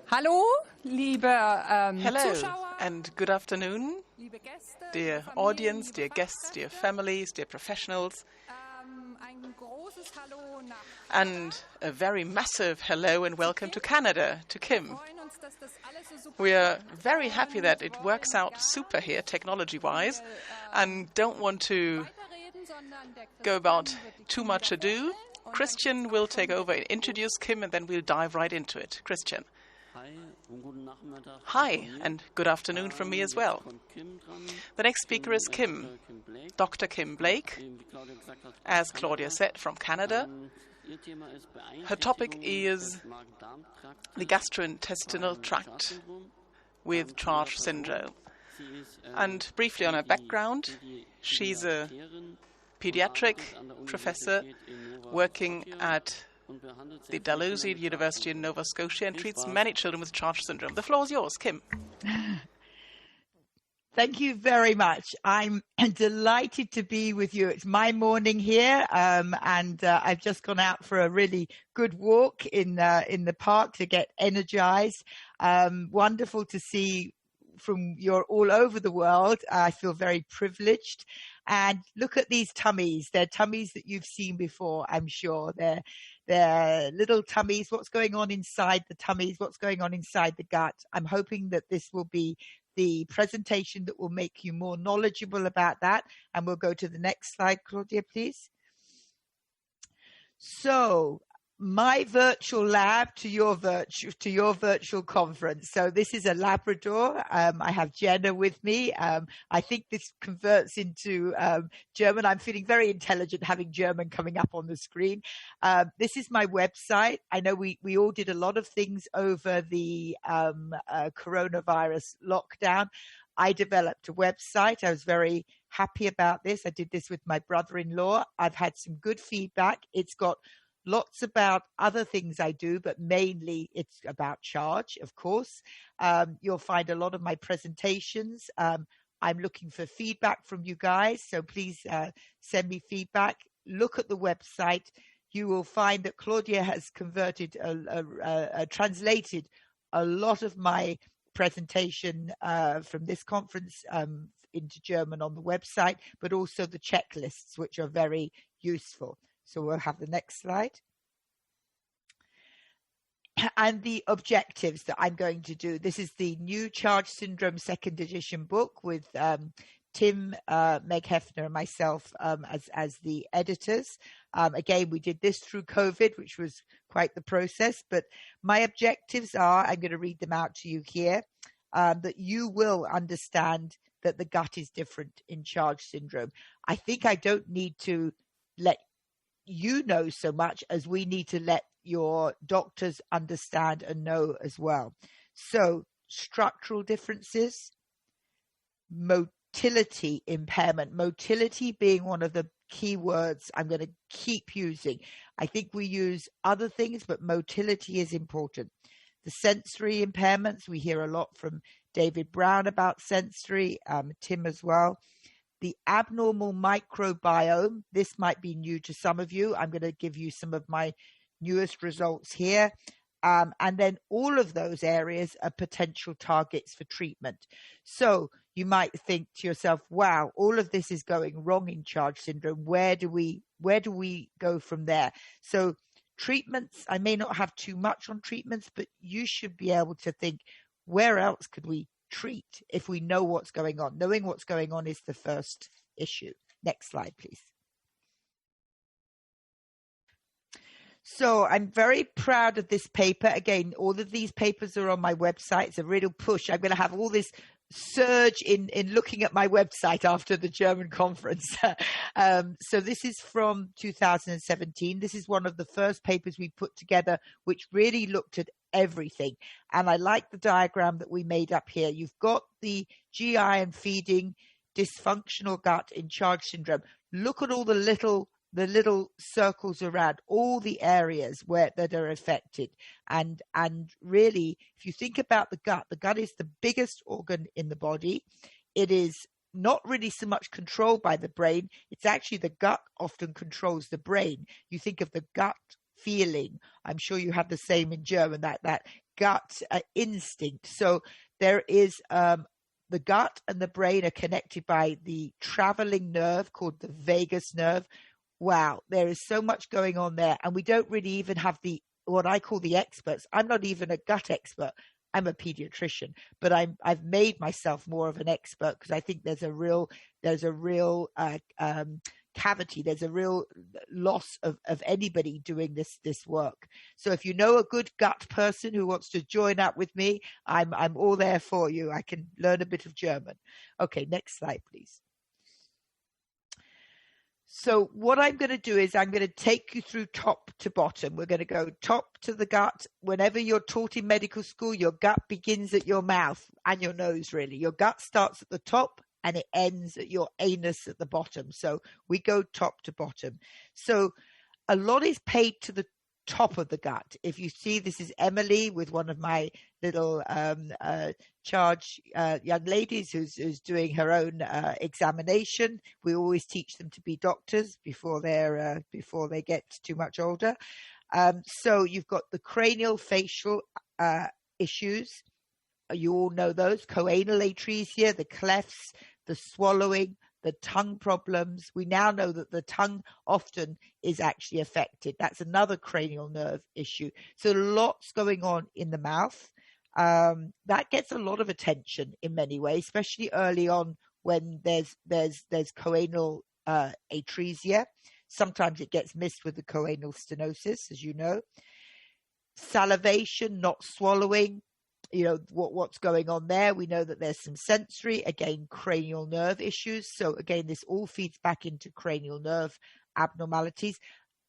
Hallo, liebe Hello Zuschauer, and good afternoon, liebe Gäste, dear liebe Familien, audience, liebe dear guests, dear Fachkräfte. families, dear professionals, Ein großes Hallo nach and a very massive hello and welcome to Canada, to Wir Kim. freuen uns, dass das alles so super We are klappt very happy that und it wollen works out gar super here, nicht technology-wise, viel, and don't want to weiterreden, sondern der go about Christian wird die too Kim much wieder ado. vorstellen und dann Christian geht's will auch take schon over and direkt los. introduce Kim, and then we'll dive right into it. Christian. Hi und guten Nachmittag Hi, von mir. and good afternoon from me as Jetzt well. kommt Kim dran. The next speaker is Kim, Dr. Kim Blake. Dr. Kim Blake, Wie Claudia gesagt hat, aus as Claudia Kanada. said, from Canada. Ihr Thema ist Her topic Beeinträchtigungen is des Magen-Darm-Traktes the gastrointestinal beim tract Charles-Syndrom. with Zu ihrer Charge Person. syndrome. Sie ist, And briefly on her background, she's a Pädiaterin pediatric und arbeitet an der professor Universität in Nova working Scotia at und behandelt the sehr viele Dalhousie Kinder mit University in Charles-Syndrom. Nova Scotia and Viel treats Spaß. many children with Charge syndrome. The floor is yours, Kim. Thank you very much. I'm delighted to be with you. It's my morning here, and I've just gone out for a really good walk in the park to get energized. Wonderful to see you're all over the world. I feel very privileged. And look at these tummies. They're tummies that you've seen before, I'm sure. They're little tummies. What's going on inside the tummies? What's going on inside the gut? I'm hoping that this will be the presentation that will make you more knowledgeable about that. And we'll go to the next slide, Claudia, please. So my virtual lab to your virtual conference. So this is a Labrador. I have Jenna with me. I think this converts into German. I'm feeling very intelligent having German coming up on the screen. This is my website. I know we all did a lot of things over the coronavirus lockdown. I developed a website. I was very happy about this. I did this with my brother-in-law. I've had some good feedback. It's got lots about other things I do, but mainly it's about charge, of course. You'll find a lot of my presentations. I'm looking for feedback from you guys, so please send me feedback. Look at the website. You will find that Claudia has converted, translated a lot of my presentation from this conference into German on the website, but also the checklists, which are very useful. So we'll have the next slide. And the objectives that I'm going to do. This is the new Charge Syndrome second edition book with Tim, Meg Hefner, and myself as the editors. Again, we did this through COVID, which was quite the process. But my objectives are, I'm going to read them out to you here, that you will understand that the gut is different in Charge Syndrome. I think I don't need to let you know so much as we need to let your doctors understand and know as well. So structural differences, motility impairment, motility being one of the key words I'm going to keep using. I think we use other things, but motility is important. The sensory impairments, we hear a lot from David Brown about sensory, Tim as well. The abnormal microbiome, this might be new to some of you. I'm going to give you some of my newest results here. And then all of those areas are potential targets for treatment. So you might think to yourself, wow, all of this is going wrong in Charge Syndrome. Where do we go from there? So treatments, I may not have too much on treatments, but you should be able to think, where else could we treat if we know what's going on? Knowing what's going on is the first issue. Next slide, please. So I'm very proud of this paper. Again, all of these papers are on my website. It's a real push. I'm going to have all this surge in looking at my website after the German conference. So this is from 2017. This is one of the first papers we put together, which really looked at everything. And I like the diagram that we made up here. You've got the GI and feeding dysfunctional gut in Charge Syndrome. Look at all the little circles around all the areas that are affected. And really, if you think about the gut is the biggest organ in the body. It is not really so much controlled by the brain. It's actually the gut often controls the brain. You think of the gut feeling. I'm sure you have the same in German, that gut instinct. So there is the gut and the brain are connected by the traveling nerve called the vagus nerve. Wow, there is so much going on there, and we don't really even have what I call the experts. I'm not even a gut expert. I'm a pediatrician, but I've made myself more of an expert because I think there's a real cavity. There's a real loss of anybody doing this work. So if you know a good gut person who wants to join up with me, I'm all there for you. I can learn a bit of German. Okay, next slide, please. So what I'm going to do is I'm going to take you through top to bottom. We're going to go top to the gut. Whenever you're taught in medical school, your gut begins at your mouth and your nose, really. Your gut starts at the top and it ends at your anus at the bottom. So we go top to bottom. So a lot is paid to the top of the gut. If you see, this is Emily with one of my little charge young ladies who's doing her own examination. We always teach them to be doctors before they get too much older. So you've got the cranial facial issues. You all know those: choanal atresia, the clefts, the swallowing, the tongue problems. We now know that the tongue often is actually affected. That's another cranial nerve issue. So lots going on in the mouth. That gets a lot of attention in many ways, especially early on when there's choanal atresia. Sometimes it gets missed with the choanal stenosis, as you know. Salivation, not swallowing. You know what's going on there. We know that there's some sensory, again, cranial nerve issues. So again, this all feeds back into cranial nerve abnormalities.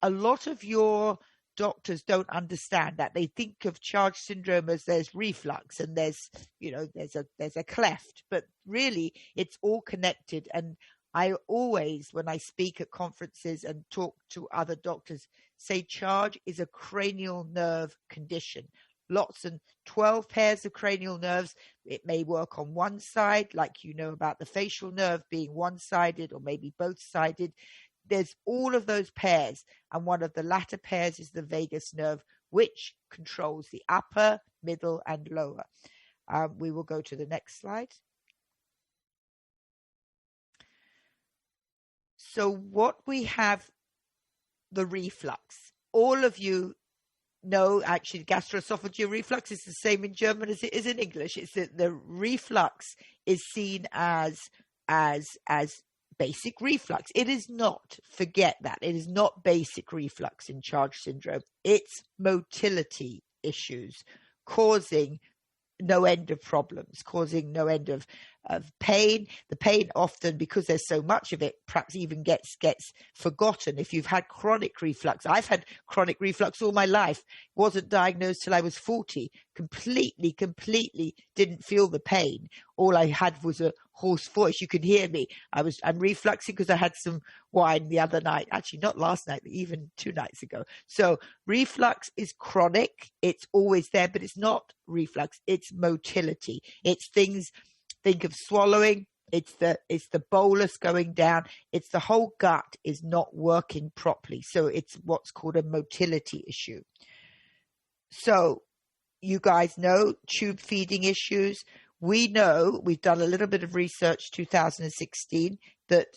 A lot of your doctors don't understand that. They think of charge syndrome as there's reflux and there's a cleft, but really it's all connected. And I always, when I speak at conferences and talk to other doctors, say charge is a cranial nerve condition. Lots and 12 pairs of cranial nerves. It may work on one side, like you know about the facial nerve being one-sided or maybe both-sided. There's all of those pairs, and one of the latter pairs is the vagus nerve, which controls the upper, middle, and lower. We will go to the next slide. So what we have, the reflux. All of you know, actually, gastroesophageal reflux is the same in German as it is in English. It's that the reflux is seen as basic reflux. It is not. Forget that. It is not basic reflux in charge syndrome. It's motility issues causing no end of problems, causing no end of pain. The pain often, because there's so much of it, perhaps even gets forgotten. If you've had chronic reflux, I've had chronic reflux all my life, wasn't diagnosed till I was 40, completely didn't feel the pain. All I had was a hoarse voice. You could hear me. I'm refluxing because I had some wine the other night, actually not last night, but even 2 nights ago. So reflux is chronic. It's always there, but it's not reflux. It's motility. It's things. Think of swallowing. It's the bolus going down. It's the whole gut is not working properly. So it's what's called a motility issue. So you guys know tube feeding issues. We know, we've done a little bit of research 2016, that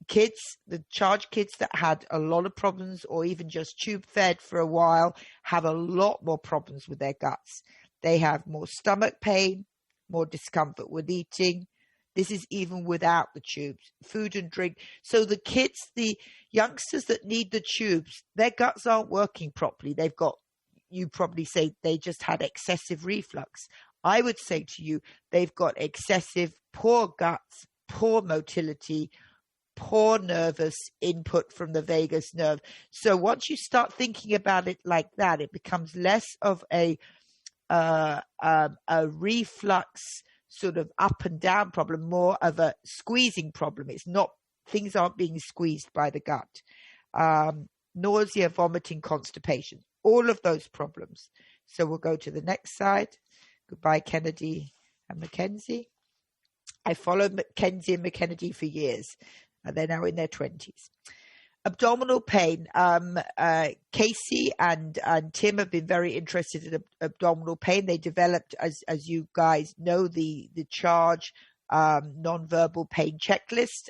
the charge kids that had a lot of problems or even just tube fed for a while have a lot more problems with their guts. They have more stomach pain, more discomfort with eating. This is even without the tubes, food and drink. So the kids, the youngsters that need the tubes, their guts aren't working properly. You probably say they just had excessive reflux. I would say to you, they've got excessive poor guts, poor motility, poor nervous input from the vagus nerve. So once you start thinking about it like that, it becomes less of a reflux sort of up and down problem, more of a squeezing problem. It's not, things aren't being squeezed by the gut. Nausea, vomiting, constipation, all of those problems. So we'll go to the next slide. Goodbye, Kennedy and Mackenzie. I followed Mackenzie and Kennedy for years, and they're now in their 20s. Abdominal pain. Casey and Tim have been very interested in abdominal pain. They developed, as you guys know, the charge nonverbal pain checklist.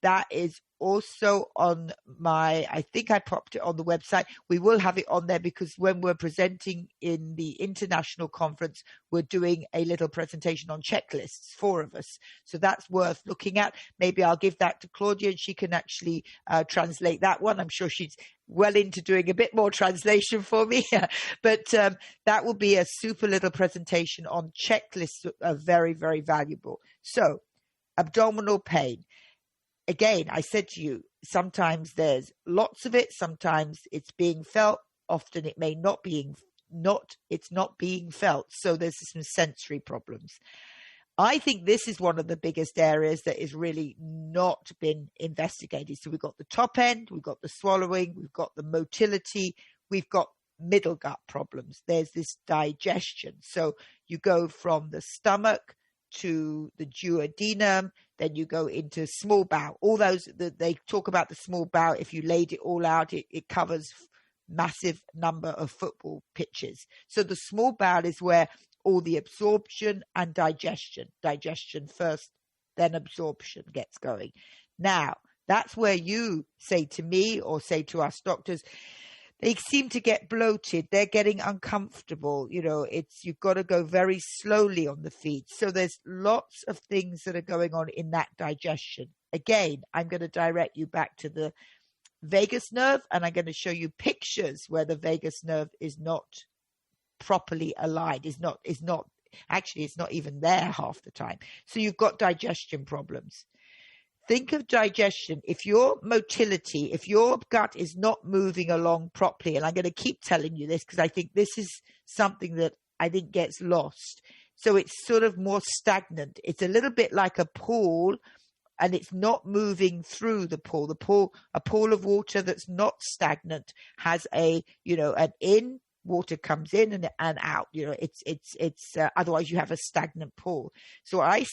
That is also on I think I popped it on the website. We will have it on there because when we're presenting in the international conference, we're doing a little presentation on checklists, 4 of us. So that's worth looking at. Maybe I'll give that to Claudia and she can actually translate that one. I'm sure she's well into doing a bit more translation for me. But that will be a super little presentation on checklists that are very, very valuable. So abdominal pain. Again, I said to you, sometimes there's lots of it. Sometimes it's being felt. Often it may not it's not being felt. So there's some sensory problems. I think this is one of the biggest areas that is really not been investigated. So we've got the top end, we've got the swallowing, we've got the motility, we've got middle gut problems. There's this digestion. So you go from the stomach to the duodenum, then you go into small bowel. All those, they talk about the small bowel. If you laid it all out, it covers massive number of football pitches. So the small bowel is where all the absorption and digestion first, then absorption gets going. Now, that's where you say to me or say to us doctors, they seem to get bloated. They're getting uncomfortable. You've got to go very slowly on the feet. So there's lots of things that are going on in that digestion. Again, I'm going to direct you back to the vagus nerve, and I'm going to show you pictures where the vagus nerve is not properly aligned, is not actually, it's not even there half the time. So you've got digestion problems. Think of digestion. If your motility, if your gut is not moving along properly, and I'm going to keep telling you this because I think this is something that I think gets lost. So it's sort of more stagnant. It's a little bit like a pool, and it's not moving through the pool. A pool of water that's not stagnant has an in. Water comes in and out. It's otherwise you have a stagnant pool. So I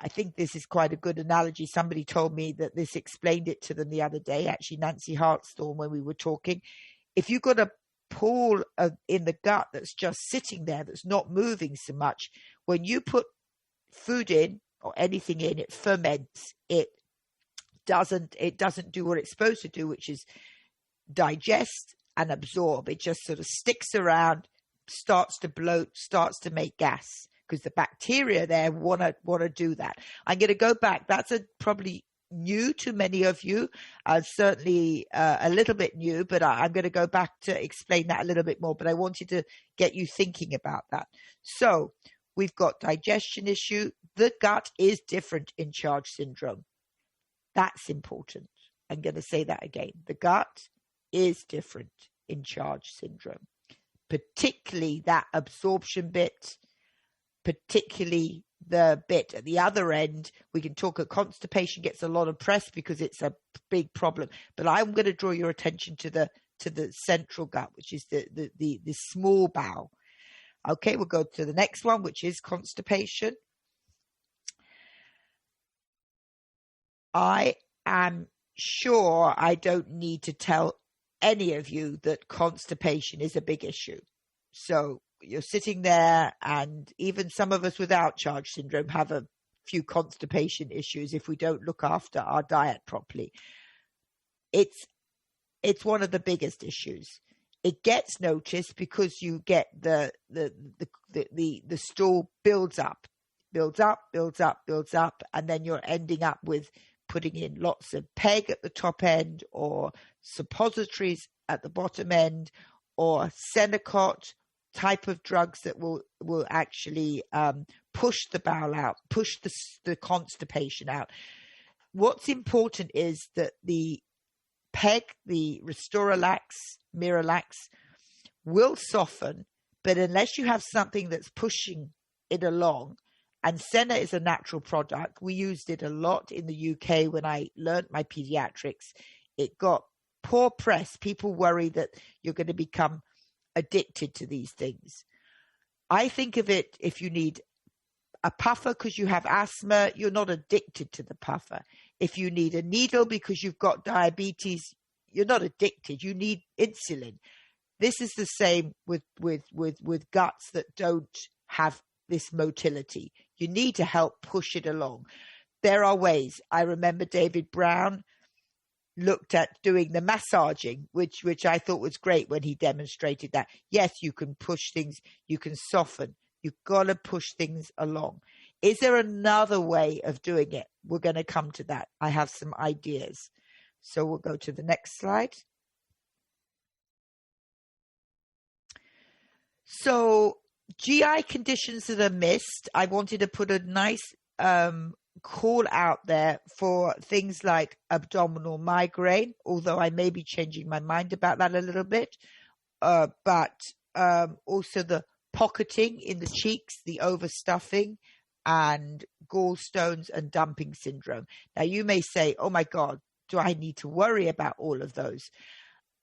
think this is quite a good analogy. Somebody told me that this explained it to them the other day, actually Nancy Hartstall, when we were talking. If you've got a pool in the gut that's just sitting there, that's not moving so much, when you put food in or anything in, it ferments. It doesn't do what it's supposed to do, which is digest and absorb. It just sort of sticks around, starts to bloat, starts to make gas, because the bacteria there want to do that. I'm going to go back. That's probably new to many of you, certainly a little bit new, but I'm going to go back to explain that a little bit more. But I wanted to get you thinking about that. So we've got digestion issue. The gut is different in Charge syndrome. That's important. I'm going to say that again. The gut is different in Charge syndrome, particularly that absorption bit, particularly the bit at the other end. We can talk. Constipation gets a lot of press because it's a big problem, but I'm going to draw your attention to the central gut, which is the small bowel. Okay, we'll go to the next one, which is constipation. I am sure I don't need to tell any of you that constipation is a big issue. So you're sitting there, and even some of us without Charge syndrome have a few constipation issues if we don't look after our diet properly. It's one of the biggest issues. It gets noticed because you get the stool builds up, and then you're ending up with putting in lots of PEG at the top end, or suppositories at the bottom end, or Senecot type of drugs that will actually push the bowel out, push the constipation out. What's important is that the PEG, the Restoralax, Miralax, will soften, but unless you have something that's pushing it along, and Senna is a natural product. We used it a lot in the UK when I learned my pediatrics. It got poor press. People worry that you're going to become addicted to these things. I think of it, if you need a puffer because you have asthma, you're not addicted to the puffer. If you need a needle because you've got diabetes, you're not addicted. You need insulin. This is the same with guts that don't have this motility. You need to help push it along. There are ways. I remember David Brown looked at doing the massaging, which I thought was great when he demonstrated that. Yes, you can push things, you can soften. You've got to push things along. Is there another way of doing it? We're going to come to that. I have some ideas. So we'll go to the next slide. So GI conditions that are missed, I wanted to put a nice call out there for things like abdominal migraine, although I may be changing my mind about that a little bit, but also the pocketing in the cheeks, the overstuffing, and gallstones and dumping syndrome. Now you may say, oh my God, do I need to worry about all of those?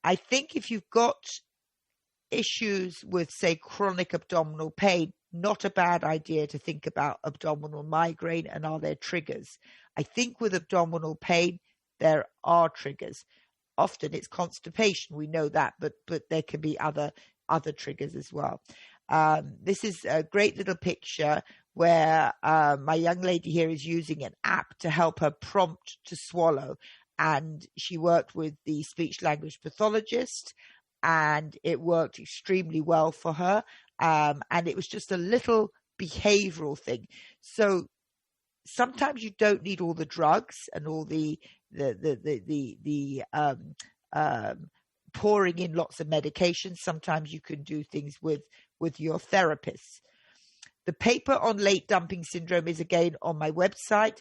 I think if you've got issues with, say, chronic abdominal pain, not a bad idea to think about abdominal migraine and are there triggers. I think with abdominal pain, there are triggers. Often it's constipation, we know that, but there can be other triggers as well. This is a great little picture where my young lady here is using an app to help her prompt to swallow. And she worked with the speech language pathologist, and it worked extremely well for her. And it was just a little behavioral thing. So sometimes you don't need all the drugs and all the pouring in lots of medication. Sometimes you can do things with your therapists. The paper on late dumping syndrome is again on my website.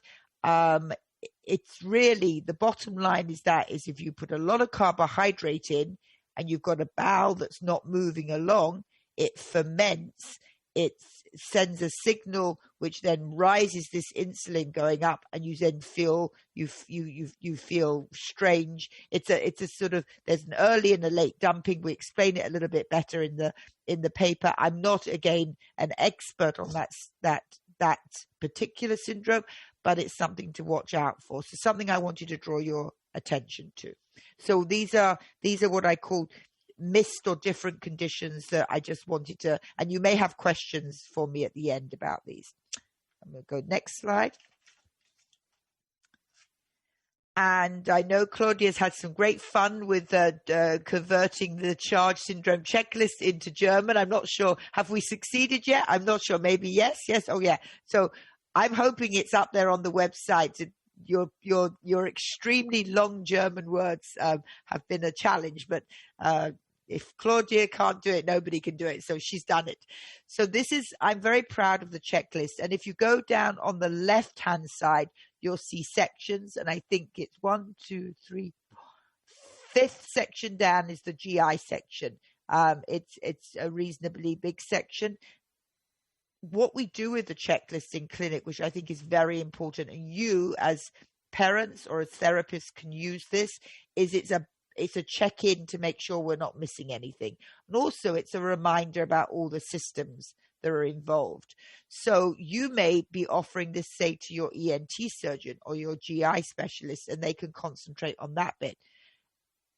It's really, the bottom line is if you put a lot of carbohydrate in and you've got a bowel that's not moving along, it ferments, it sends a signal which then rises this insulin going up, and you then feel you feel strange. It's a sort of, there's an early and a late dumping. We explain it a little bit better in the paper. I'm not again an expert on that particular syndrome, but it's something to watch out for. So something I want you to draw your attention to. So these are what I call missed or different conditions that I just wanted to, and you may have questions for me at the end about these. I'm going to go next slide. And I know Claudia's had some great fun with converting the charge syndrome checklist into German. I'm not sure. Have we succeeded yet? I'm not sure. Maybe yes. Yes. Oh, yeah. So I'm hoping it's up there on the website. Your extremely long German words have been a challenge, but if Claudia can't do it, nobody can do it. So she's done it. So I'm very proud of the checklist. And if you go down on the left-hand side, you'll see sections. And I think it's 1, 2, 3, 4. Fifth section down is the GI section. It's a reasonably big section. What we do with the checklist in clinic, which I think is very important, and you as parents or as therapists can use this, is it's a check-in to make sure we're not missing anything. And also it's a reminder about all the systems that are involved. So you may be offering this, say, to your ENT surgeon or your GI specialist, and they can concentrate on that bit.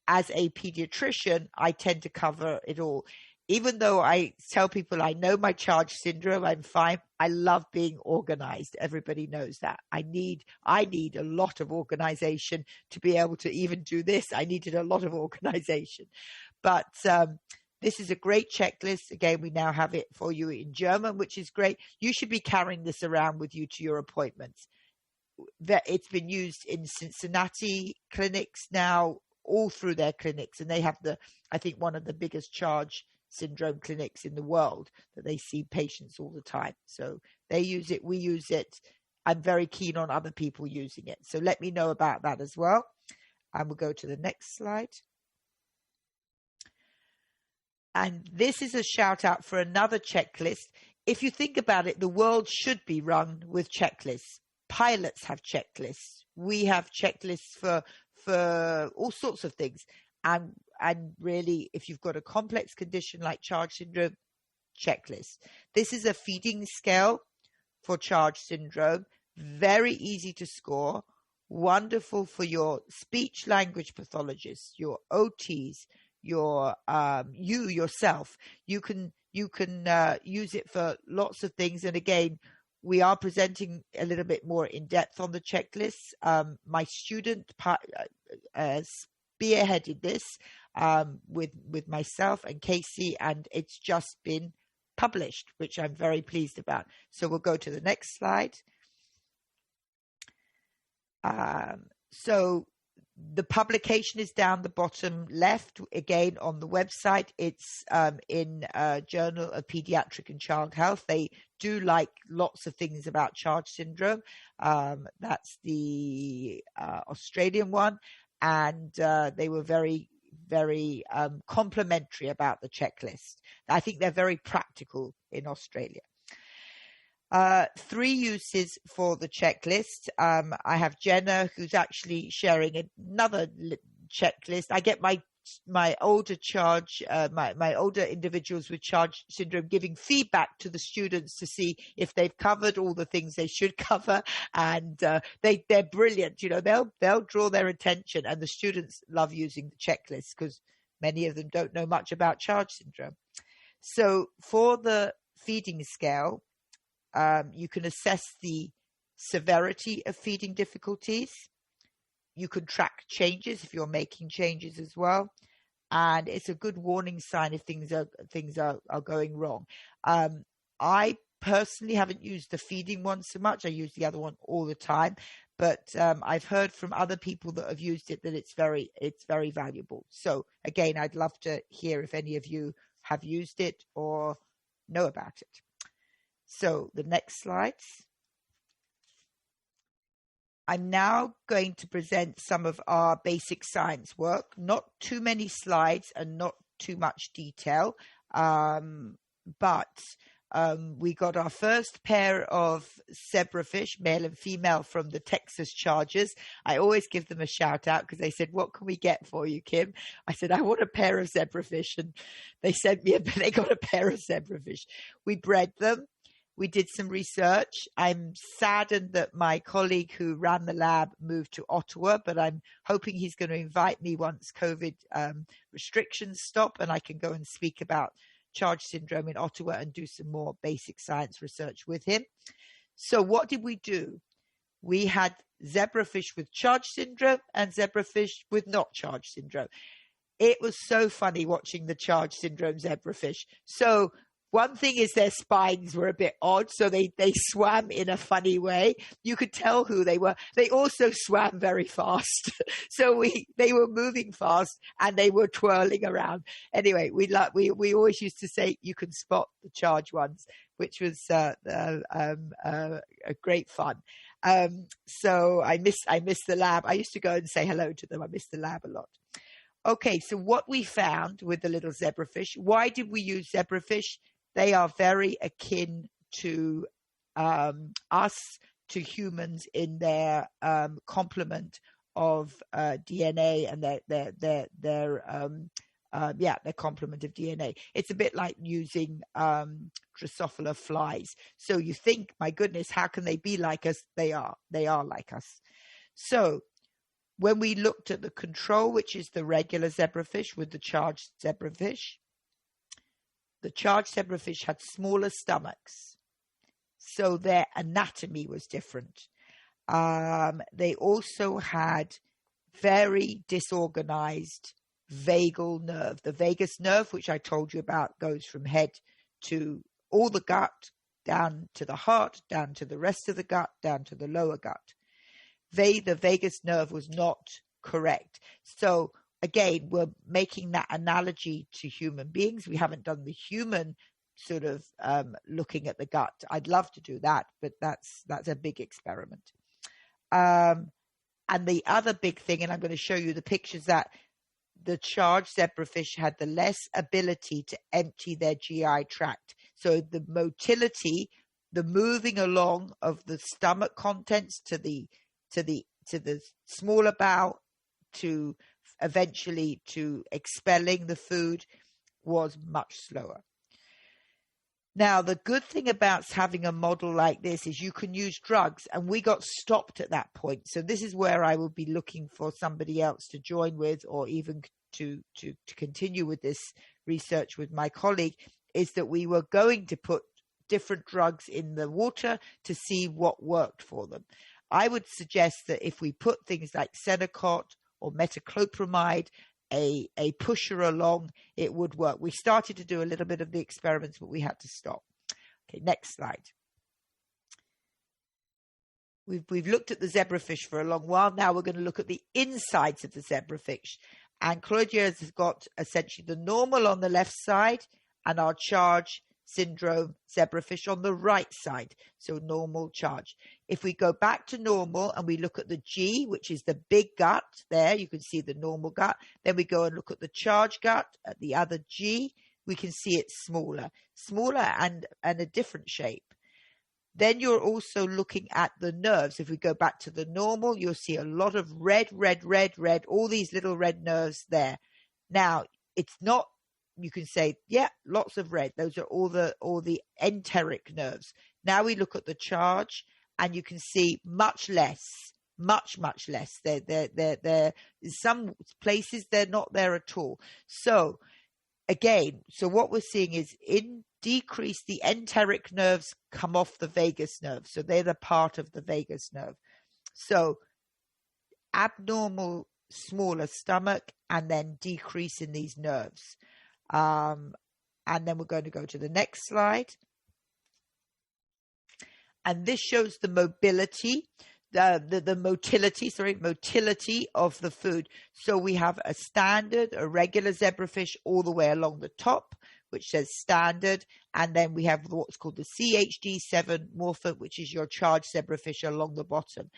As a pediatrician, I tend to cover it all. Even though I tell people I know my charge syndrome, I'm fine. I love being organized. Everybody knows that. I need a lot of organization to be able to even do this. I needed a lot of organization. But this is a great checklist. Again, we now have it for you in German, which is great. You should be carrying this around with you to your appointments. It's been used in Cincinnati clinics now, all through their clinics. And they have I think, one of the biggest charge syndrome clinics in the world, that they see patients all the time. So they use it, we use it. I'm very keen on other people using it. So let me know about that as well. And we'll go to the next slide. And this is a shout out for another checklist. If you think about it, the world should be run with checklists. Pilots have checklists. We have checklists for all sorts of things. And really, if you've got a complex condition like charge syndrome, checklist. This is a feeding scale for charge syndrome. Very easy to score. wonderful for your speech language pathologists, your OTs, your you yourself. You can use it for lots of things. And again, we are presenting a little bit more in depth on the checklists. My student spearheaded this with myself and Casey, and it's just been published, which I'm very pleased about. So we'll go to the next slide. So the publication is down the bottom left, again on the website. It's in Journal of Pediatric and Child Health. They do like lots of things about Charge syndrome. That's the Australian one, and they were very complimentary about the checklist. I think they're very practical in Australia. 3 uses for the checklist. I have Jenna, who's actually sharing another checklist. I get my older charge, my older individuals with Charge syndrome giving feedback to the students to see if they've covered all the things they should cover, and they're brilliant. You know, they'll draw their attention, and the students love using the checklist because many of them don't know much about Charge syndrome. So for the feeding scale, you can assess the severity of feeding difficulties. You can track changes if you're making changes as well, and it's a good warning sign if things are going wrong. I personally haven't used the feeding one so much. I use the other one all the time, but I've heard from other people that have used it that it's very valuable. So again, I'd love to hear if any of you have used it or know about it. So the next slides. I'm now going to present some of our basic science work. Not too many slides and not too much detail, but we got our first pair of zebrafish, male and female, from the Texas Chargers. I always give them a shout out because they said, "What can we get for you, Kim?" I said, "I want a pair of zebrafish," and they they got a pair of zebrafish. We bred them. We did some research. I'm saddened that my colleague who ran the lab moved to Ottawa, but I'm hoping he's going to invite me once COVID restrictions stop and I can go and speak about Charge syndrome in Ottawa and do some more basic science research with him. So what did we do? We had zebrafish with Charge syndrome and zebrafish with not Charge syndrome. It was so funny watching the Charge syndrome zebrafish. So one thing is their spines were a bit odd, so they swam in a funny way. You could tell who they were. They also swam very fast. So they were moving fast and they were twirling around. Anyway, we always used to say you can spot the Charge ones, which was a great fun. So I miss the lab. I used to go and say hello to them. I miss the lab a lot. Okay, so what we found with the little zebrafish, why did we use zebrafish? They are very akin to us, to humans in their complement of DNA and their complement of DNA. It's a bit like using Drosophila flies. So you think, my goodness, how can they be like us? They are like us. So when we looked at the control, which is the regular zebrafish with the charged zebrafish, the charged zebrafish had smaller stomachs, so their anatomy was different. They also had very disorganized vagal nerve. The vagus nerve, which I told you about, goes from head to all the gut, down to the heart, down to the rest of the gut, down to the lower gut. The vagus nerve was not correct. So again, we're making that analogy to human beings. We haven't done the human sort of looking at the gut. I'd love to do that, but that's a big experiment. And the other big thing, and I'm going to show you the pictures, that the charged zebrafish had the less ability to empty their GI tract. So the motility, the moving along of the stomach contents to the smaller bowel, to eventually to expelling the food, was much slower. Now, the good thing about having a model like this is you can use drugs, and we got stopped at that point. So this is where I will be looking for somebody else to join with, or even to continue with this research with my colleague, is that we were going to put different drugs in the water to see what worked for them. I would suggest that if we put things like Senokot or metoclopramide, a pusher along, it would work. We started to do a little bit of the experiments, but we had to stop. Okay, next slide. We've looked at the zebrafish for a long while. Now we're going to look at the insides of the zebrafish. And Claudia has got essentially the normal on the left side and our charge syndrome zebrafish on the right side. So normal, charge. If we go back to normal and we look at the G, which is the big gut there, you can see the normal gut. Then we go and look at the charge gut at the other G. We can see it's smaller and a different shape. Then you're also looking at the nerves. If we go back to the normal, you'll see a lot of red, all these little red nerves there. Now, it's not, you can say, yeah, lots of red. Those are all the enteric nerves. Now we look at the charge, and you can see much less. Much less. They're in some places they're not there at all. So again, what we're seeing is in decrease, the enteric nerves come off the vagus nerve. So they're the part of the vagus nerve. So abnormal, smaller stomach, and then decrease in these nerves. And then we're going to go to the next slide. And this shows the motility of the food. So we have a standard, a regular zebrafish all the way along the top, which says standard. And then we have what's called the CHD7 morphin, which is your charged zebrafish along the bottom.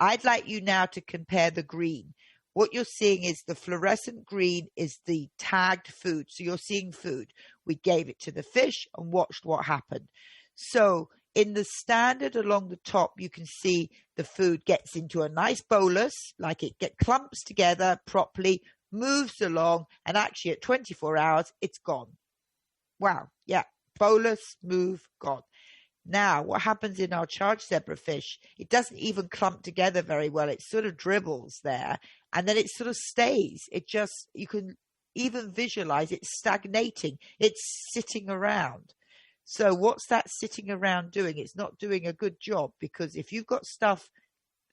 I'd like you now to compare the green. What you're seeing is the fluorescent green is the tagged food. So you're seeing food. We gave it to the fish and watched what happened. So in the standard along the top, you can see the food gets into a nice bolus, like it clumps together properly, moves along, and actually at 24 hours, it's gone. Wow. Yeah. Bolus, move, gone. Now, what happens in our charged zebrafish, it doesn't even clump together very well. It sort of dribbles there, and then it sort of stays. You can even visualize it stagnating. It's sitting around. So what's that sitting around doing? It's not doing a good job, because if you've got stuff,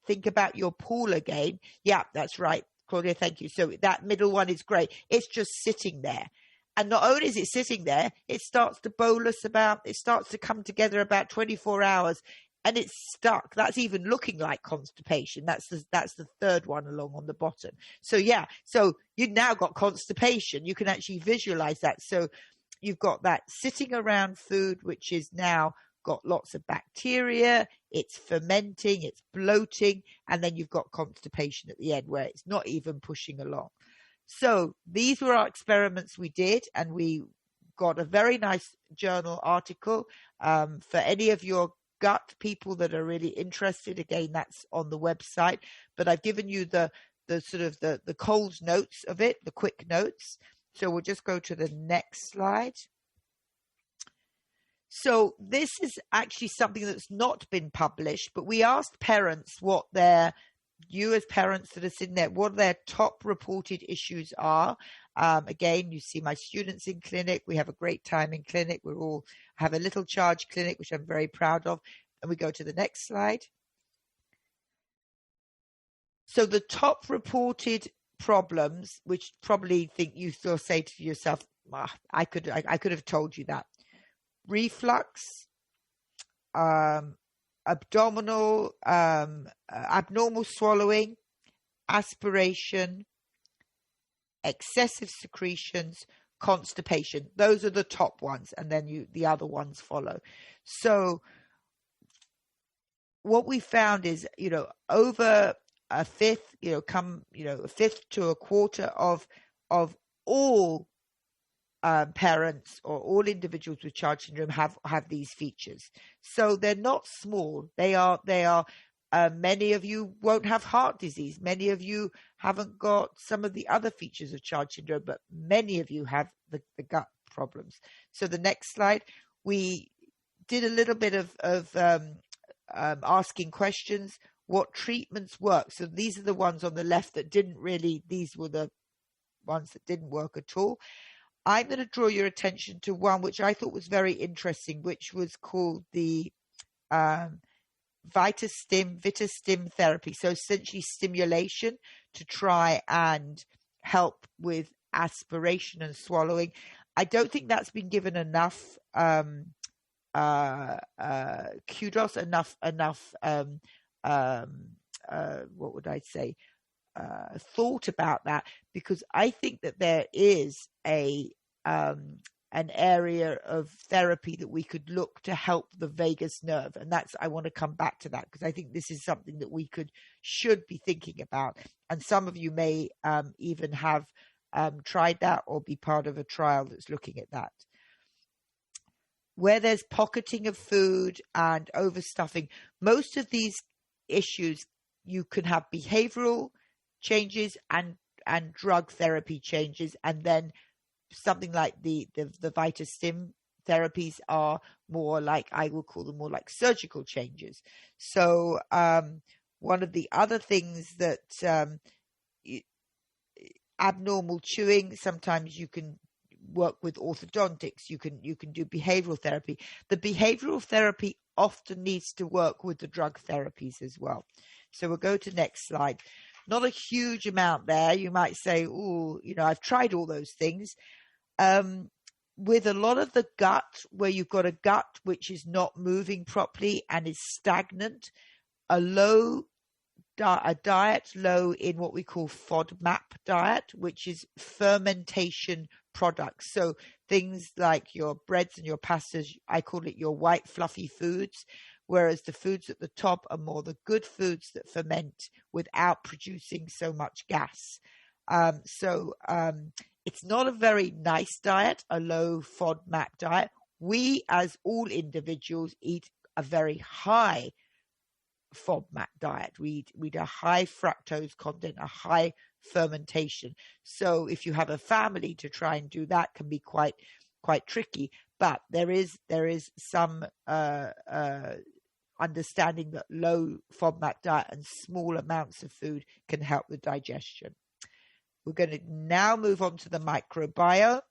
think about your pool again. Yeah, that's right, Claudia, thank you. So that middle one is great. It's just sitting there. And not only is it sitting there, it starts to bolus it starts to come together about 24 hours, and it's stuck. That's even looking like constipation. That's the third one along on the bottom. So yeah, so you've now got constipation. You can actually visualize that. So you've got that sitting around food, which is now got lots of bacteria, it's fermenting, it's bloating, and then you've got constipation at the end where it's not even pushing along. So these were our experiments we did, and we got a very nice journal article for any of your gut people that are really interested. Again, that's on the website, but I've given you the Coles notes of it, the quick notes. So we'll just go to the next slide. So this is actually something that's not been published, but we asked parents you as parents that are sitting there, what their top reported issues are. Again, you see my students in clinic. We have a great time in clinic. We all have a little charge clinic, which I'm very proud of. And we go to the next slide. So the top reported problems, which probably think you still say to yourself, I could have told you that. Reflux, abnormal swallowing, aspiration, excessive secretions, constipation. Those are the top ones, and then the other ones follow. So what we found is, over a fifth, a fifth to a quarter of all parents or all individuals with charge syndrome have these features. So they're not small. They are. Many of you won't have heart disease. Many of you haven't got some of the other features of charge syndrome, but many of you have the gut problems. So the next slide, We did a little bit of asking questions. What treatments work? So these are the ones on the left that didn't really, these were the ones that didn't work at all. I'm going to draw your attention to one which I thought was very interesting, which was called the VitaStim therapy. So essentially stimulation to try and help with aspiration and swallowing. I don't think that's been given enough kudos, enough what would I say, thought about that, because I think that there is an area of therapy that we could look to help the vagus nerve, and that's, I want to come back to that, because I think this is something that we should be thinking about, and some of you may even have tried that or be part of a trial that's looking at that. Where there's pocketing of food and overstuffing, most of these issues, you can have behavioral changes and drug therapy changes, and then something like the VitaStim therapies are more like, I will call them more like surgical changes. So one of the other things that abnormal chewing, sometimes you can work with orthodontics, you can do behavioral therapy. The behavioral therapy often needs to work with the drug therapies as well. So we'll go to next slide. Not a huge amount there. You might say, oh, I've tried all those things. With a lot of the gut, where you've got a gut which is not moving properly and is stagnant, a diet low in what we call FODMAP diet, which is fermentation products. So things like your breads and your pastas, I call it your white fluffy foods, whereas the foods at the top are more the good foods that ferment without producing so much gas. It's not a very nice diet, a low FODMAP diet. We, as all individuals, eat a very high FODMAP diet. We eat a high fructose content, a high fermentation. So if you have a family, to try and do that can be quite tricky. But there is some understanding that low FODMAP diet and small amounts of food can help with digestion. We're going to now move on to the microbiome,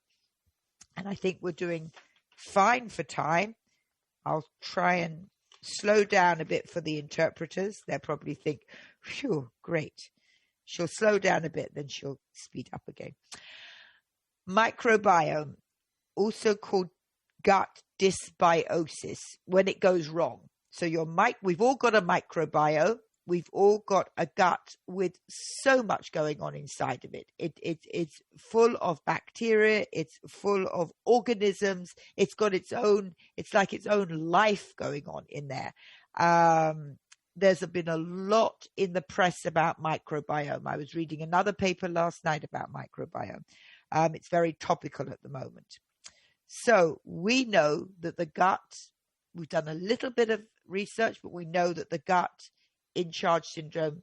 and I think we're doing fine for time. I'll try and slow down a bit for the interpreters. They'll probably think, phew, great. She'll slow down a bit, then she'll speed up again. Microbiome, also called gut dysbiosis, when it goes wrong. So we've all got a microbiome. We've all got a gut with so much going on inside of it. It's full of bacteria. It's full of organisms. It's got its own life going on in there. There's been a lot in the press about microbiome. I was reading another paper last night about microbiome. It's very topical at the moment. So we know that the gut, we've done a little bit of research, but we know that the gut in Charge syndrome,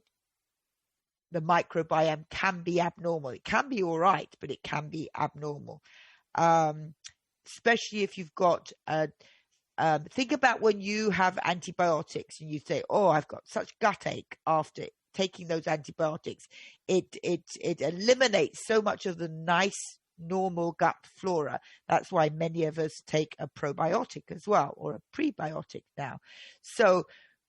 the microbiome can be abnormal. It can be all right, but it can be abnormal. Especially if you've got, think about when you have antibiotics and you say, oh, I've got such gut ache after taking those antibiotics. It eliminates so much of the nice, normal gut flora. That's why many of us take a probiotic as well, or a prebiotic now. So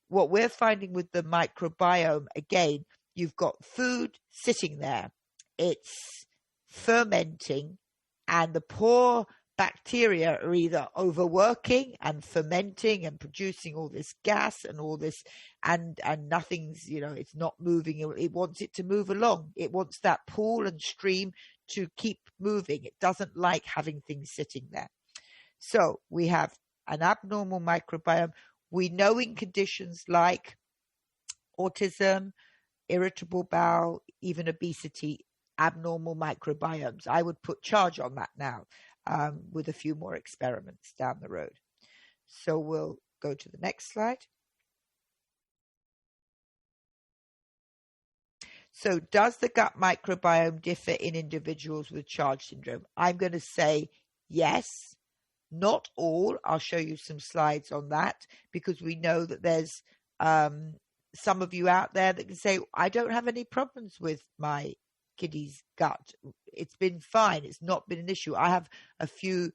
what we're finding with the microbiome, again, you've got food sitting there. It's fermenting, and the poor bacteria are either overworking and fermenting and producing all this gas and all this, and nothing's, it's not moving. It wants it to move along. It wants that pool and stream to keep moving. It doesn't like having things sitting there. So we have an abnormal microbiome. We know in conditions like autism, irritable bowel, even obesity, abnormal microbiomes. I would put charge on that now with a few more experiments down the road. So we'll go to the next slide. So does the gut microbiome differ in individuals with Charge syndrome? I'm going to say yes. Not all. I'll show you some slides on that, because we know that there's some of you out there that can say, I don't have any problems with my kiddie's gut. It's been fine. It's not been an issue. I have a few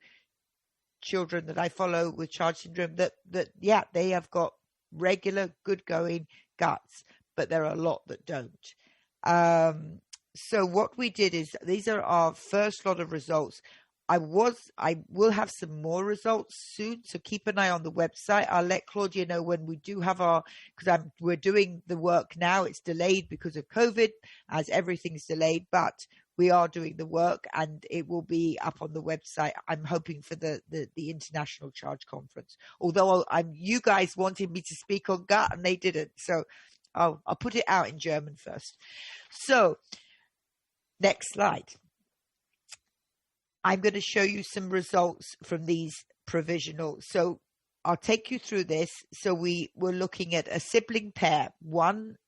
children that I follow with Charge syndrome that yeah, they have got regular, good going guts, but there are a lot that don't. So what we did is, these are our first lot of results. I will have some more results soon, so keep an eye on the website. I'll let Claudia know when we do have because we're doing the work now. It's delayed because of COVID, as everything's delayed, but we are doing the work and it will be up on the website. I'm hoping for the International Charge Conference. Although you guys wanted me to speak on gut and they didn't, so I'll put it out in German first. So next slide. I'm going to show you some results from these provisional. So I'll take you through this. So we were looking at a sibling pair. One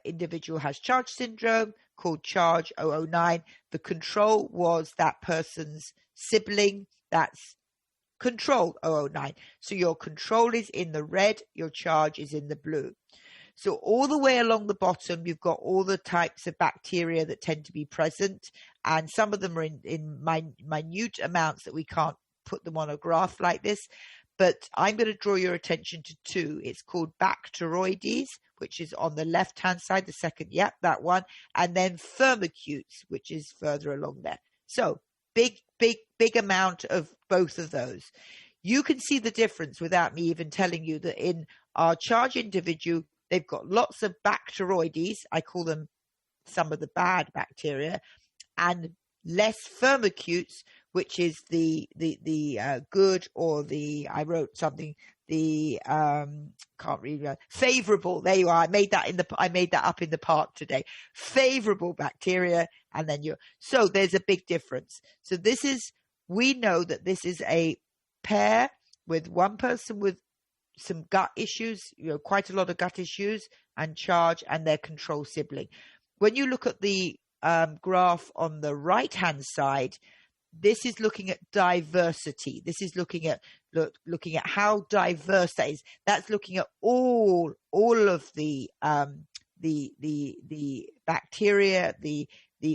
individual has Charge syndrome called Charge 009. The control was that person's sibling. That's control 009. So your control is in the red, your charge is in the blue. So all the way along the bottom, you've got all the types of bacteria that tend to be present, and some of them are in minute amounts that we can't put them on a graph like this. But I'm going to draw your attention to two. It's called Bacteroides, which is on the left-hand side, the second, yep, that one, and then Firmicutes, which is further along there. So big amount of both of those. You can see the difference without me even telling you that in our charge individual, they've got lots of Bacteroides, I call them some of the bad bacteria, and less Firmicutes, which is the good, or I wrote something, can't read, favorable. There you are. I made that up in the park today. Favorable bacteria, and then so there's a big difference. So we know that this is a pair with one person with some gut issues, quite a lot of gut issues, and charge, and their control sibling. When you look at the graph on the right hand side, this is looking at diversity. This is looking at how diverse that is. That's looking at all of the bacteria, the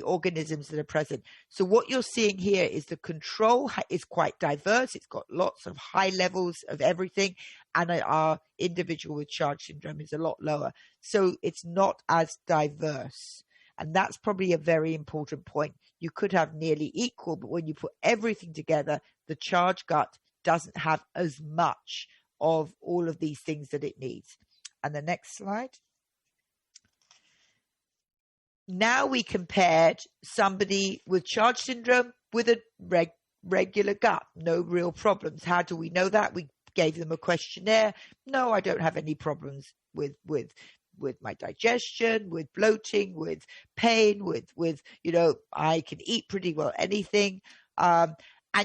organisms that are present. So what you're seeing here is the control is quite diverse. It's got lots of high levels of everything, and our individual with Charge syndrome is a lot lower. So it's not as diverse. And that's probably a very important point. You could have nearly equal, but when you put everything together, the charge gut doesn't have as much of all of these things that it needs. And the next slide. Now we compared somebody with Charge syndrome with a regular gut, no real problems. How do we know that? We gave them a questionnaire. No, I don't have any problems with my digestion, with bloating, with pain, with I can eat pretty well anything. And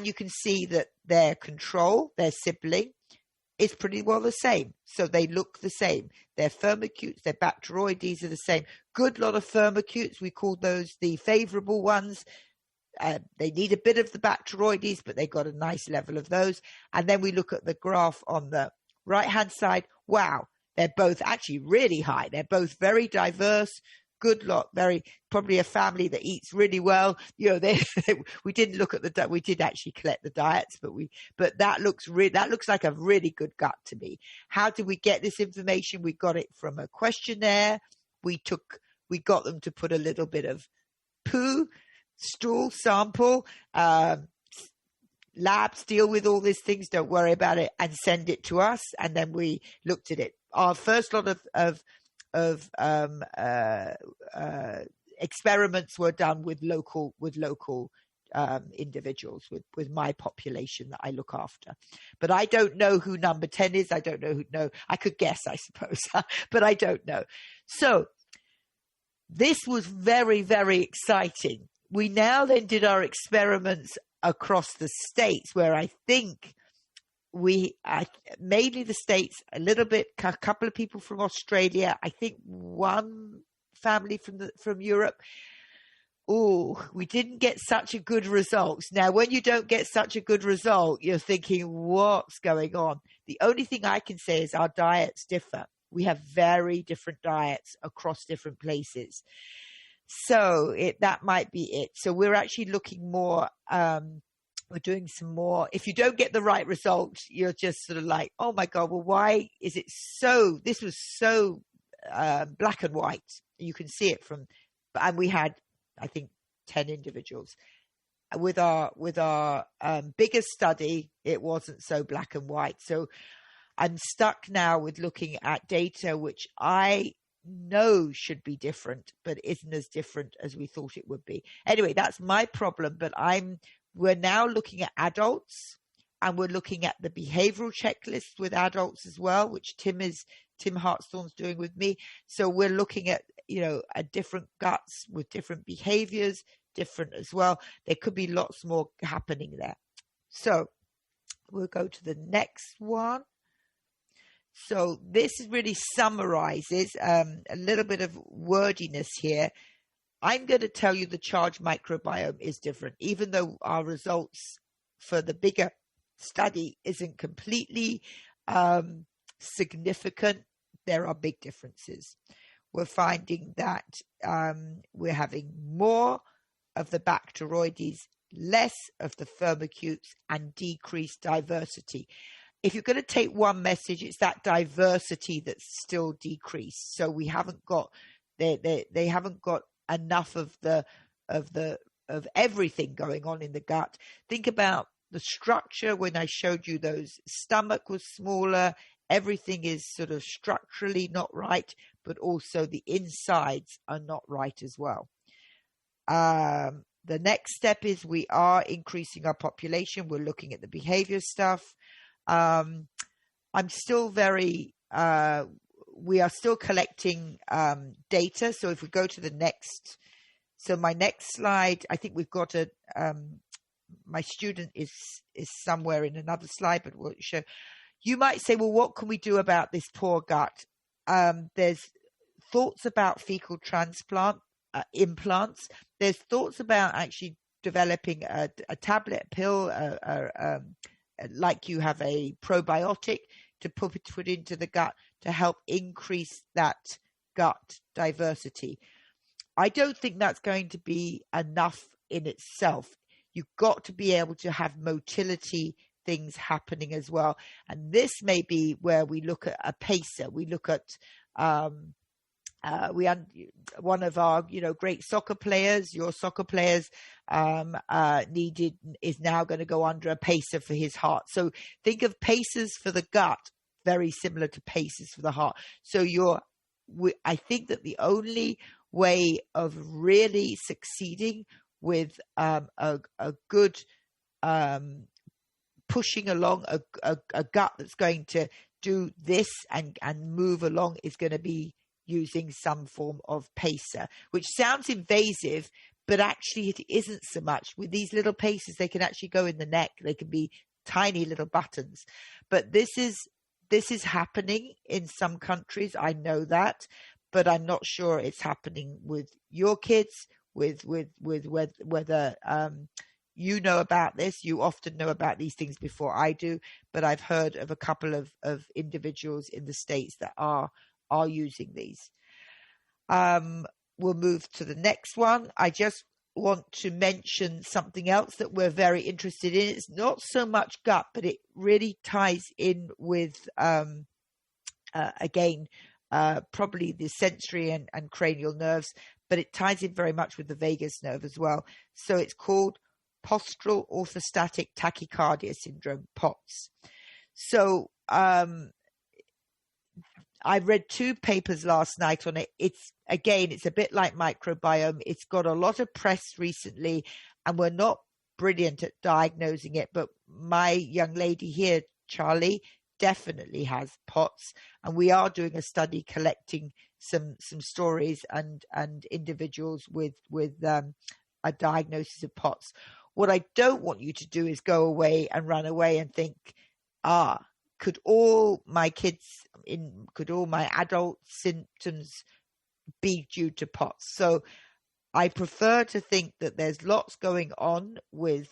you can see that their control, their sibling, is pretty well the same. So they look the same. Their Firmicutes, their Bacteroides are the same. Good lot of Firmicutes. We call those the favorable ones. They need a bit of the Bacteroides, but they got a nice level of those. And then we look at the graph on the right-hand side. Wow, they're both actually really high. They're both very diverse. Good lot, probably a family that eats really well. We didn't look at we did actually collect the diets, but that looks like a really good gut to me. How did we get this information? We got it from a questionnaire. We got them to put a little bit of poo, stool sample. Labs deal with all these things. Don't worry about it, and send it to us. And then we looked at it. Our first lot of experiments were done with local individuals with my population that I look after, but I don't know who number 10 is. I don't know who. I could guess, I suppose, but I don't know. So this was very, very exciting. We now then did our experiments across the States, where I think mainly the States, a little bit, a couple of people from Australia, I think one family from Europe. oh, we didn't get such a good result. Now, when you don't get such a good result, you're thinking, what's going on? The only thing I can say is our diets differ. We have very different diets across different places. So that might be it. So we're actually looking more, we're doing some more. If you don't get the right result, you're just sort of like, oh my God, well, why is it so, this was so black and white. You can see it from, and we had, I think, 10 individuals. With our biggest study, it wasn't so black and white. So I'm stuck now with looking at data which I know should be different, but isn't as different as we thought it would be. Anyway, that's my problem. But we're now looking at adults, and we're looking at the behavioral checklist with adults as well, which Tim Hartshorn's doing with me. So we're looking at, at different guts with different behaviors, different as well. There could be lots more happening there. So we'll go to the next one. So this really summarizes a little bit of wordiness here. I'm going to tell you the charged microbiome is different, even though our results for the bigger study isn't completely significant. There are big differences. We're finding that we're having more of the Bacteroides, less of the Firmicutes, and decreased diversity. If you're going to take one message, it's that diversity that's still decreased. So we haven't got they haven't got enough of everything going on in the gut. Think about the structure. When I showed you those, stomach was smaller. Everything is sort of structurally not right, but also the insides are not right as well. The next step is we are increasing our population. We're looking at the behavior stuff. I'm still we are still collecting data. So if we go to the next, so my next slide, I think we've got my student is somewhere in another slide, but we'll show. You might say, well, what can we do about this poor gut? There's thoughts about fecal transplant implants. There's thoughts about actually developing a tablet pill, like you have a probiotic to put into the gut to help increase that gut diversity. I don't think that's going to be enough in itself. You've got to be able to have motility things happening as well. And this may be where we look at a pacer. We look at one of our great soccer players, your soccer players, is now going to go under a pacer for his heart. So think of pacers for the gut, very similar to pacers for the heart. So I think that the only way of really succeeding with a good pushing along a gut that's going to do this and move along is going to be using some form of pacer, which sounds invasive, but actually it isn't so much. With these little pacers, they can actually go in the neck. They can be tiny little buttons. But this is happening in some countries. I know that, but I'm not sure it's happening with your kids, with whether you know about this. You often know about these things before I do, but I've heard of a couple of individuals in the States that are using these. We'll move to the next one. I just want to mention something else that we're very interested in. It's not so much gut, but it really ties in with, again, probably the sensory and cranial nerves, but it ties in very much with the vagus nerve as well. So it's called postural orthostatic tachycardia syndrome, POTS. So I read 2 papers last night on it. It's a bit like microbiome. It's got a lot of press recently, and we're not brilliant at diagnosing it. But my young lady here, Charlie, definitely has POTS, and we are doing a study collecting some stories and individuals with a diagnosis of POTS. What I don't want you to do is go away and run away and think, could all my adult symptoms be due to POTS? So I prefer to think that there's lots going on with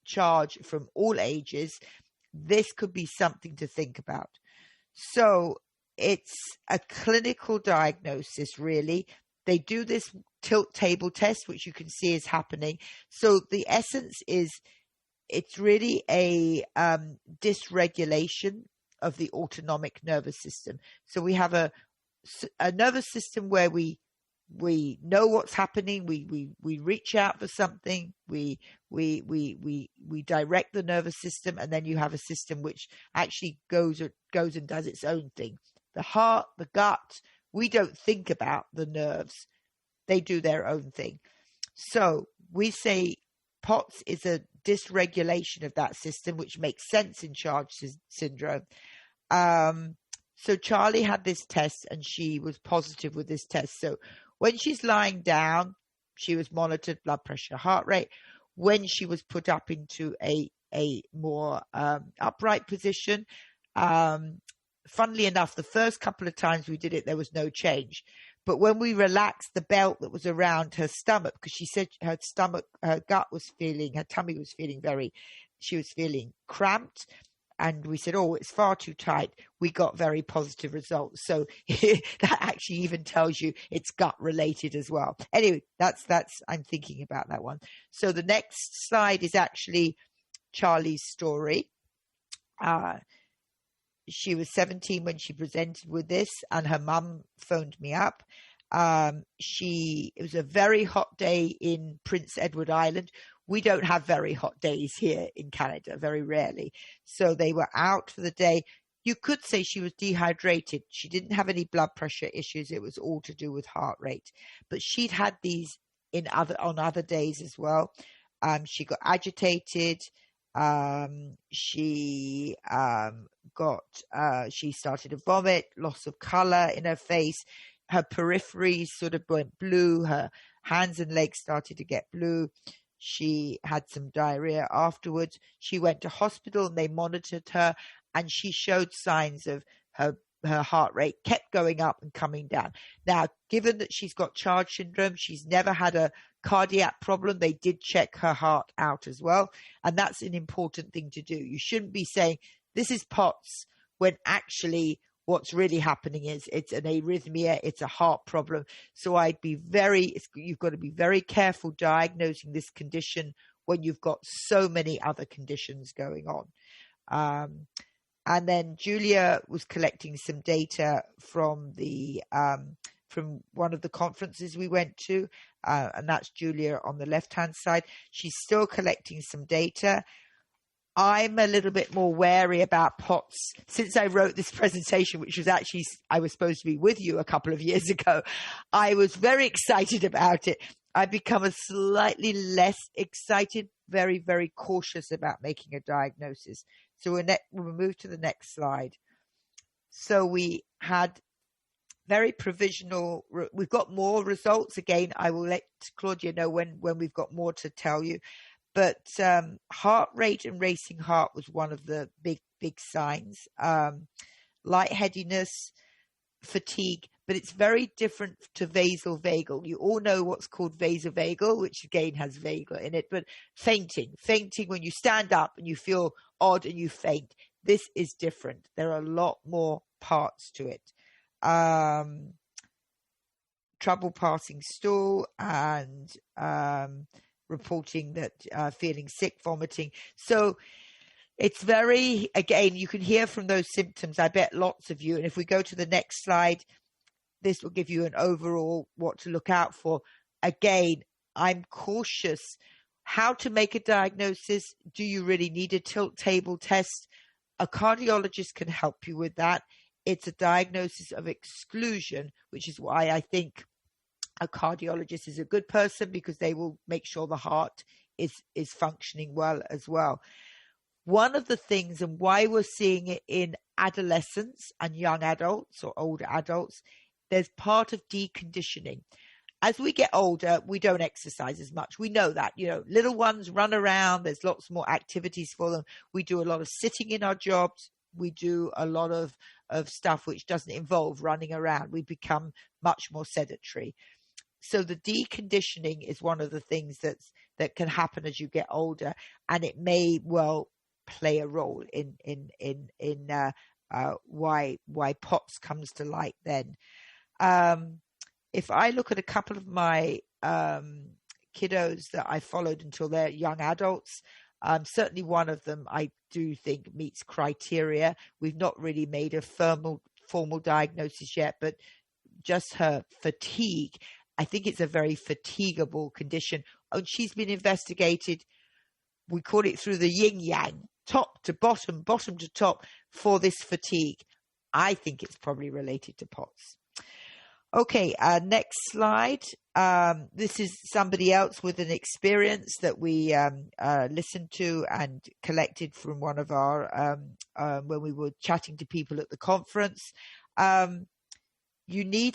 charge from all ages. This could be something to think about. So it's a clinical diagnosis, really. They do this tilt table test, which you can see is happening. So the essence is it's really a dysregulation of the autonomic nervous system. So we have a nervous system where we know what's happening. We reach out for something. We direct the nervous system, and then you have a system which actually goes and does its own thing. The heart, the gut. We don't think about the nerves; they do their own thing. So we say POTS is a dysregulation of that system, which makes sense in charge syndrome. So Charlie had this test, and she was positive with this test. So when she's lying down, she was monitored, blood pressure, heart rate. When she was put up into a more upright position, funnily enough, the first couple of times we did it, there was no change. But when we relaxed the belt that was around her stomach, because she said her gut was feeling, her tummy was feeling she was feeling cramped. And we said, oh, it's far too tight. We got very positive results. So that actually even tells you it's gut related as well. Anyway, that's I'm thinking about that one. So the next slide is actually Charlie's story. She was 17 when she presented with this, and her mum phoned me up. It was a very hot day in Prince Edward Island. We don't have very hot days here in Canada, very rarely. So they were out for the day. You could say she was dehydrated. She didn't have any blood pressure issues. It was all to do with heart rate. But she'd had these on other days as well. She got agitated. She started to vomit, loss of color in her face. Her peripheries sort of went blue. Her hands and legs started to get blue. She had some diarrhea afterwards. She went to hospital and they monitored her, and she showed signs of her heart rate kept going up and coming down. Now, given that she's got charge syndrome, she's never had a cardiac problem. They did check her heart out as well. And that's an important thing to do. You shouldn't be saying this is POTS when actually what's really happening is it's an arrhythmia, it's a heart problem. So you've got to be very careful diagnosing this condition when you've got so many other conditions going on. And then Julia was collecting some data from from one of the conferences we went to, and that's Julia on the left-hand side. She's still collecting some data. I'm a little bit more wary about POTS since I wrote this presentation, which was actually, I was supposed to be with you a couple of years ago. I was very excited about it. I've become a slightly less excited, very, very cautious about making a diagnosis. So we'll move to the next slide. So we had very provisional, we've got more results. Again, I will let Claudia know when we've got more to tell you. But heart rate and racing heart was one of the big signs. Lightheadedness, fatigue, but it's very different to vasovagal. You all know what's called vasovagal, which again has vagal in it, but fainting when you stand up and you feel odd and you faint. This is different. There are a lot more parts to it. Trouble passing stool and reporting that feeling sick, vomiting. So it's very, again, you can hear from those symptoms, I bet lots of you. And if we go to the next slide, this will give you an overall what to look out for. Again, I'm cautious. How to make a diagnosis? Do you really need a tilt table test? A cardiologist can help you with that. It's a diagnosis of exclusion, which is why I think a cardiologist is a good person, because they will make sure the heart is functioning well as well. One of the things, and why we're seeing it in adolescents and young adults or older adults, there's part of deconditioning. As we get older, we don't exercise as much. We know that, little ones run around. There's lots more activities for them. We do a lot of sitting in our jobs. We do a lot of stuff which doesn't involve running around. We become much more sedentary. so the deconditioning is one of the things that can happen as you get older, and it may well play a role in why POTS comes to light then. If I look at a couple of my kiddos that I followed until they're young adults, certainly one of them I do think meets criteria. We've not really made a formal diagnosis yet, but just her fatigue, I think it's a very fatigable condition. And she's been investigated, we call it through the yin yang, top to bottom, bottom to top, for this fatigue. I think it's probably related to POTS. Okay, next slide. This is somebody else with an experience that we listened to and collected from one of our, when we were chatting to people at the conference. You need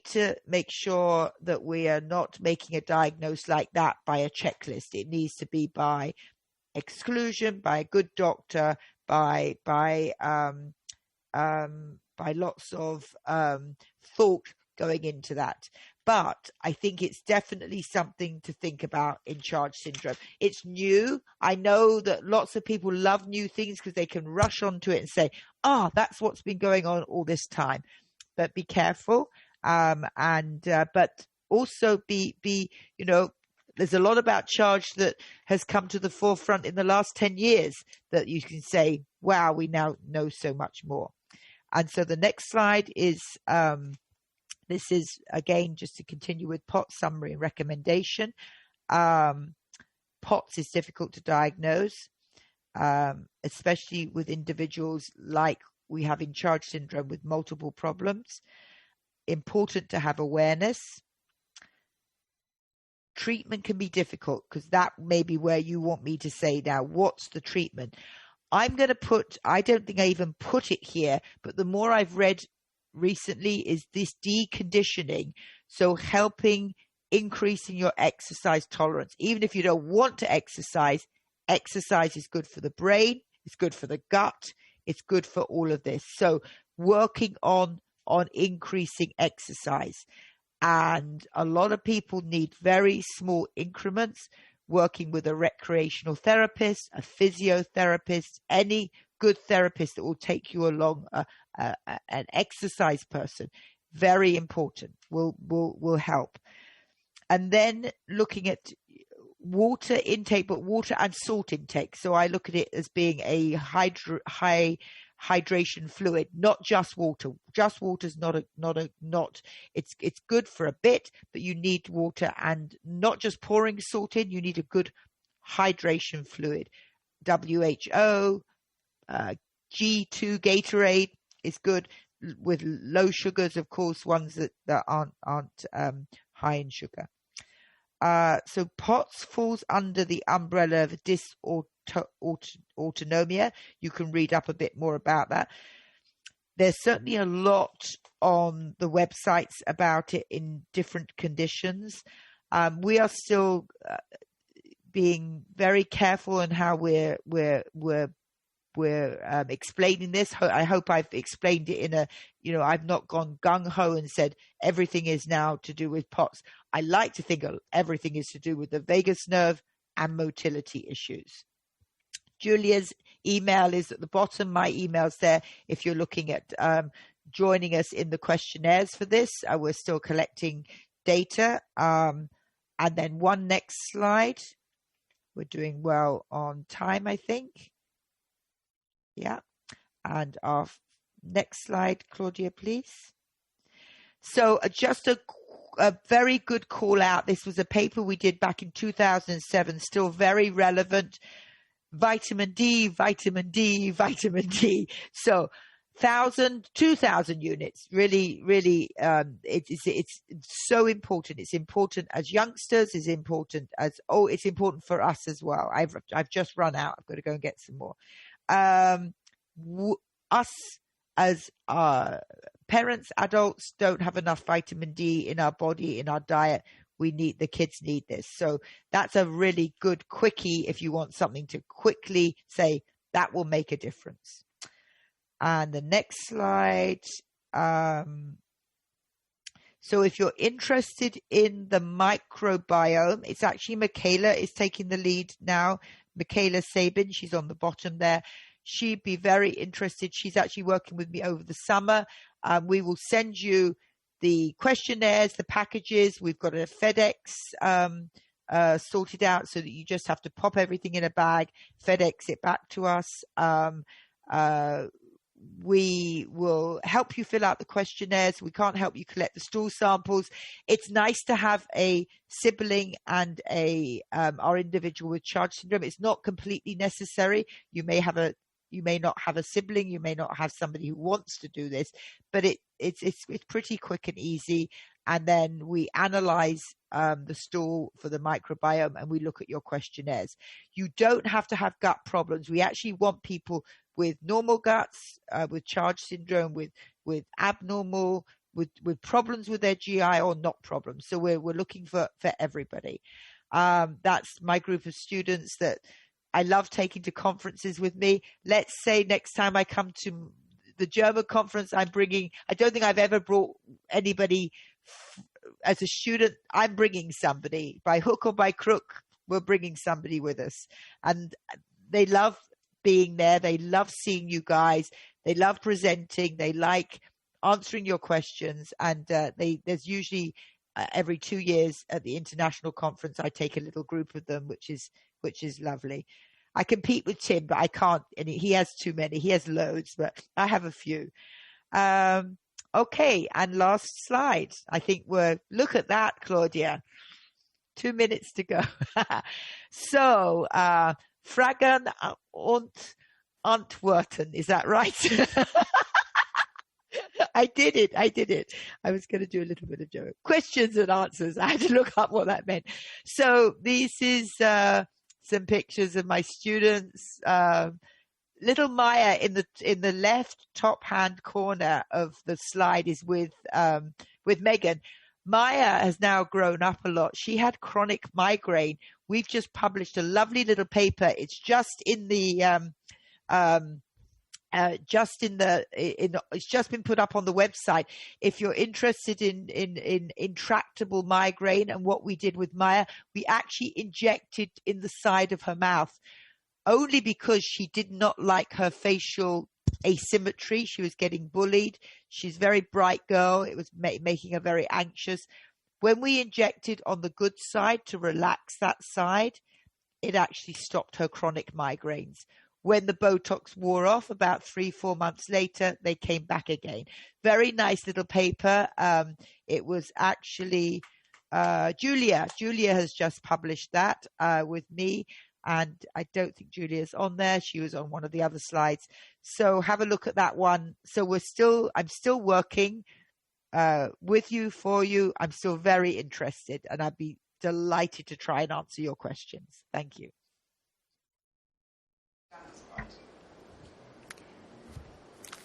to make sure that we are not making a diagnosis like that by a checklist. It needs to be by exclusion, by a good doctor, by lots of thought going into that. But I think it's definitely something to think about in Charge syndrome. It's new. I know that lots of people love new things because they can rush onto it and say, that's what's been going on all this time. But be careful. But also be, there's a lot about Charge that has come to the forefront in the last 10 years that you can say, wow, we now know so much more. And so the next slide is, this is, again, just to continue with POTS summary and recommendation. POTS is difficult to diagnose, especially with individuals like we have in Charge syndrome with multiple problems. Important to have awareness. Treatment can be difficult because that may be where you want me to say now, what's the treatment? I'm going to put, I don't think I even put it here, but the more I've read recently is this deconditioning. So helping increasing your exercise tolerance. Even if you don't want to exercise, exercise is good for the brain, it's good for the gut, it's good for all of this. So working on increasing exercise. And a lot of people need very small increments, working with a recreational therapist, a physiotherapist, any good therapist that will take you along, an exercise person. Very important, will help. And then looking at water intake, but water and salt intake. So I look at it as being a high hydration fluid, not just water. Just water is not. It's good for a bit, but you need water, and not just pouring salt in. You need a good hydration fluid. WHO, G2 Gatorade is good with low sugars, of course, ones that aren't high in sugar. So POTS falls under the umbrella of dysautonomia. You can read up a bit more about that. There's certainly a lot on the websites about it in different conditions. We are still being very careful in how we're explaining this. I hope I've explained it in a, I've not gone gung-ho and said everything is now to do with POTS. I like to think everything is to do with the vagus nerve and motility issues. Julia's email is at the bottom. My email's there if you're looking at joining us in the questionnaires for this. We're still collecting data. And then one next slide. We're doing well on time, I think. Yeah. And our next slide, Claudia, please. So just a very good call out. This was a paper we did back in 2007, still very relevant. Vitamin D, vitamin D, vitamin D. So 2,000 units, really, it's so important. It's important as youngsters, it's important for us as well. I've just run out. I've got to go and get some more. Us as parents, adults don't have enough vitamin D in our body, in our diet. The kids need this. So that's a really good quickie if you want something to quickly say that will make a difference. And the next slide. So if you're interested in the microbiome, it's actually Michaela is taking the lead now. Michaela Sabin, she's on the bottom there. She'd be very interested. She's actually working with me over the summer. We will send you the questionnaires, the packages. We've got a FedEx sorted out so that you just have to pop everything in a bag, FedEx it back to us. We will help you fill out the questionnaires. We can't help you collect the stool samples. It's nice to have a sibling and our individual with Charge syndrome. It's not completely necessary. You may not have a sibling. You may not have somebody who wants to do this, but it's pretty quick and easy. And then we analyze the stool for the microbiome and we look at your questionnaires. You don't have to have gut problems. We actually want people with normal guts, with Charge syndrome, with abnormal, with problems with their GI or not problems. So we're looking for everybody. That's my group of students that I love taking to conferences with me. Let's say next time I come to the German conference, I don't think I've ever brought anybody as a student. I'm bringing somebody by hook or by crook. We're bringing somebody with us, and they love being there. They love seeing you guys. They love presenting. They like answering your questions. And there's usually every 2 years at the international conference, I take a little group of them, which is lovely. I compete with Tim, but I can't. And he has too many. He has loads, but I have a few. Okay, and last slide. I think look at that, Claudia. 2 minutes to go. So, Fragen und Antworten, is that right? I did it. I was going to do a little bit of joke. Questions and answers. I had to look up what that meant. So this is some pictures of my students. Little Maya in the left top hand corner of the slide is with Megan. Maya has now grown up a lot. She had chronic migraine. We've just published a lovely little paper. It's just in the it's just been put up on the website. If you're interested in intractable migraine and what we did with Maya, we actually injected in the side of her mouth only because she did not like her facial asymmetry. She was getting bullied. She's a very bright girl. It was making her very anxious. When we injected on the good side to relax that side, it actually stopped her chronic migraines. When the Botox wore off about 3-4 months later, they came back again. Very nice little paper. It was actually Julia. Julia has just published that with me. And I don't think Julia's on there. She was on one of the other slides. So have a look at that one. So I'm still working with you, for you. I'm still very interested, and I'd be delighted to try and answer your questions. Thank you.